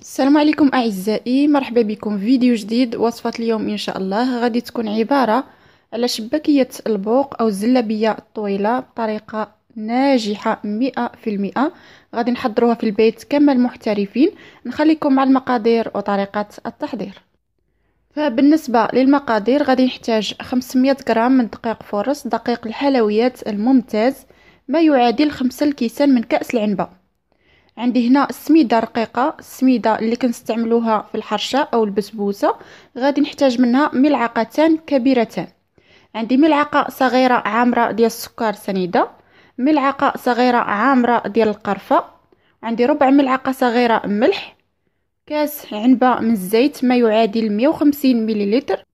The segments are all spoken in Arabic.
السلام عليكم اعزائي، مرحبا بكم في فيديو جديد. وصفة اليوم ان شاء الله غادي تكون عبارة على شباكية البوق او الزلابية الطويلة بطريقة ناجحة 100%. غادي نحضروها في البيت كما المحترفين. نخليكم مع المقادير وطريقة التحضير. فبالنسبة للمقادير غادي نحتاج 500 غرام من دقيق فورس، دقيق الحلويات الممتاز، ما يعادل 5 الكيسان من كأس العنبة. عندي هنا السميده رقيقه، السميده اللي كنستعملوها في الحرشه او البسبوسه. غادي نحتاج منها ملعقتان كبيرتان. عندي ملعقه صغيره عامره ديال السكر سنيده، ملعقه صغيره عامره ديال القرفه، عندي ربع ملعقه صغيره ملح، كاس عنبه من الزيت ما يعادل 150 مليلتر،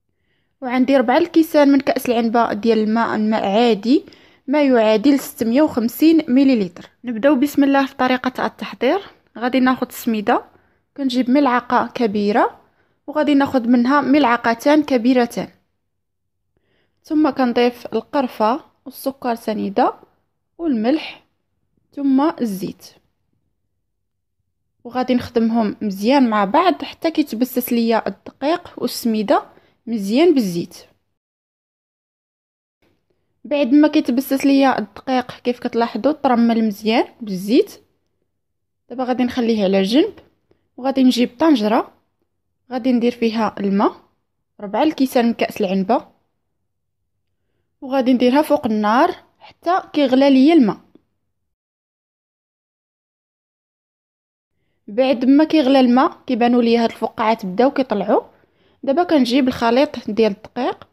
وعندي 4 الكيسان من كأس العنبة ديال الماء عادي ما يعادل 650 مليلتر. نبداو بسم الله في طريقة التحضير. غادي ناخذ السميدة، كنجيب ملعقة كبيرة وغادي ناخذ منها ملعقتان كبيرتان، ثم كنضيف القرفة والسكر سنيدة والملح ثم الزيت، وغادي نخدمهم مزيان مع بعض حتى كيتبسس ليا الدقيق والسميدة مزيان بالزيت. بعد ما كيتبسس ليا الدقيق كيف كتلاحظوا ترمل مزيان بالزيت. دابا غادي نخليه على جنب، وغادي نجيب طنجره غادي ندير فيها الماء 4 الكيسان من كأس العنبه، وغادي نديرها فوق النار حتى كيغلى ليا الماء. بعد ما كيغلى الماء كيبانوا ليا هاد الفقاعات بداو كيطلعوا. دابا كنجيب الخليط ديال الدقيق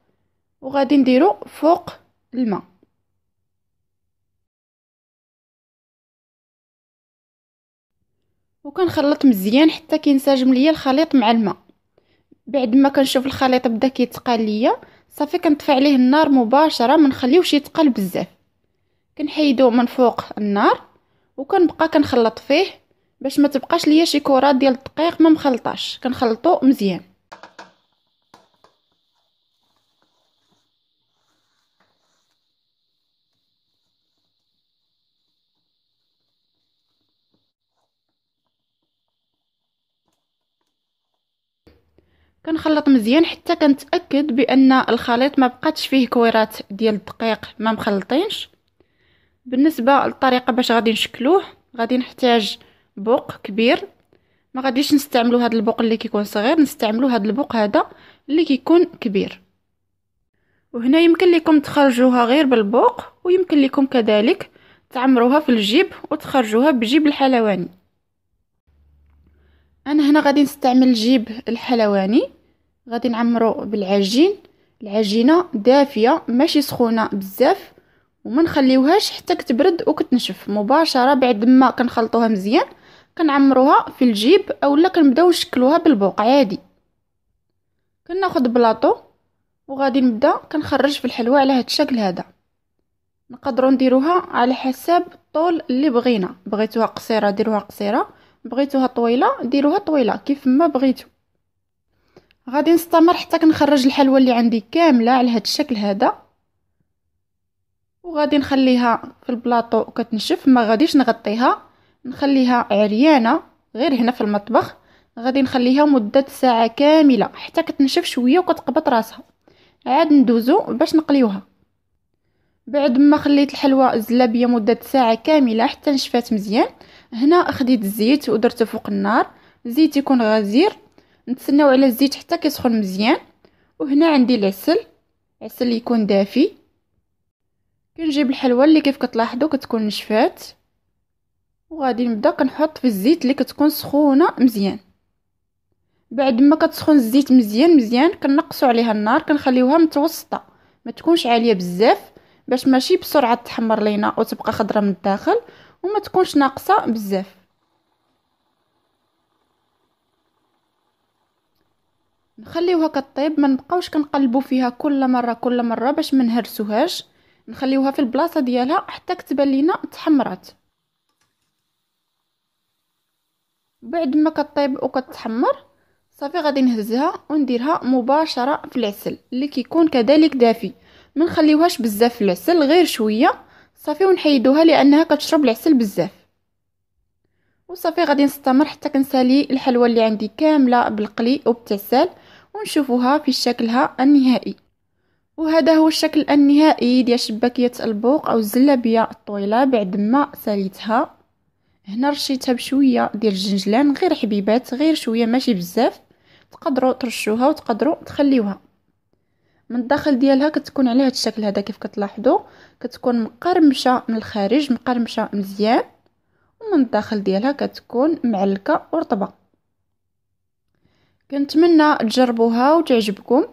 وغادي نديرو فوق الماء، وكنخلط مزيان حتى كينسجم ليا الخليط مع الماء. بعد ما كنشوف الخليط بدا كيتقال ليا صافي كنطفي عليه النار مباشره، ما نخليوش يتقل بزاف. كنحيدو من فوق النار وكنبقى كنخلط فيه باش ما تبقاش ليا شي كرات ديال الدقيق ما مخلطاش، كنخلطو مزيان. كنخلط مزيان حتى كنتاكد بان الخليط ما بقاتش فيه كويرات ديال الدقيق ما مخلطينش. بالنسبه للطريقه باش غادي نشكلوه، غادي نحتاج بوق كبير. ما غاديش نستعملوا هذا البوق اللي كيكون صغير، نستعملوا هذا البوق هذا اللي كيكون كبير. وهنا يمكن لكم تخرجوها غير بالبوق، ويمكن لكم كذلك تعمروها في الجيب وتخرجوها بجيب الحلواني. انا هنا غادي نستعمل الجيب الحلواني. غادي نعمرو بالعجين، العجينه دافيه ماشي سخونه بزاف، وما نخليوهاش حتى كتبرد وكتنشف. مباشره بعد ما كنخلطوها مزيان كنعمروها في الجيب اولا كنبداو نشكلوها بالبوق عادي. كناخذ بلاطو وغادي نبدا كنخرج في الحلوى على هذا الشكل هذا. نقدروا نديروها على حسب الطول اللي بغينا، بغيتوها قصيره ديروها قصيره، بغيتوها طويله ديروها طويله كيف ما بغيتو. غادي نستمر حتى كنخرج الحلوى اللي عندي كامله على هذا الشكل هذا، وغادي نخليها في البلاطو كتنشف. ما غاديش نغطيها، نخليها عريانه غير هنا في المطبخ. غادي نخليها مده ساعه كامله حتى كتنشف شويه وكتقبط راسها، عاد ندوزو باش نقليوها. بعد ما خليت الحلوى الزلابيه مده ساعه كامله حتى نشفات مزيان، هنا خديت الزيت ودرته فوق النار. الزيت يكون غزير، نتسناو على الزيت حتى كيسخن مزيان. وهنا عندي العسل، عسل يكون دافي. كنجيب الحلوى اللي كيف كتلاحظوا كتكون نشفات، وغادي نبدا كنحط في الزيت اللي كتكون سخونه مزيان. بعد ما كتسخن الزيت مزيان مزيان كنقصوا عليها النار، كنخليوها متوسطه ما تكونش عاليه بزاف باش ماشي بسرعه تحمر لينا وتبقى خضره من الداخل، وما تكونش ناقصه بزاف. نخليوها كطيب، ما نبقاوش كنقلبوا فيها كل مره باش ما نهرسوهاش. نخليوها في البلاصه ديالها حتى كتبان لينا تحمرات. بعد ما كطيب وكتحمر صافي غادي نهزها ونديرها مباشره في العسل اللي كيكون كذلك دافي. ما نخليوهاش بزاف في العسل، غير شويه صافي ونحيدوها لانها كتشرب العسل بزاف. وصافي غادي نستمر حتى كنسالي الحلوى اللي عندي كامله بالقلي وبالتعسال ونشوفوها في شكلها النهائي. وهذا هو الشكل النهائي ديال شباكيه البوق او الزلابيه الطويله بعد ما ساليتها. هنا رشيتها بشويه ديال الجنجلان، غير حبيبات، غير شويه ماشي بزاف. تقدروا ترشوها وتقدروا تخليوها. من الداخل ديالها كتكون على هذا الشكل هذا كيف كتلاحظوا، كتكون مقرمشه من الخارج، مقرمشه مزيان، ومن الداخل ديالها كتكون معلكه ورطبه. كنتمنى تجربوها وتعجبكم.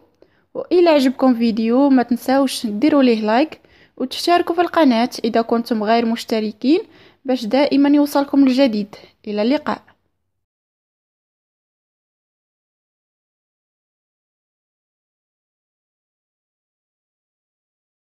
والى عجبكم فيديو ما تنساوش ديروا ليه لايك وتشتركوا في القناه اذا كنتم غير مشتركين باش دائما يوصلكم الجديد. الى اللقاء.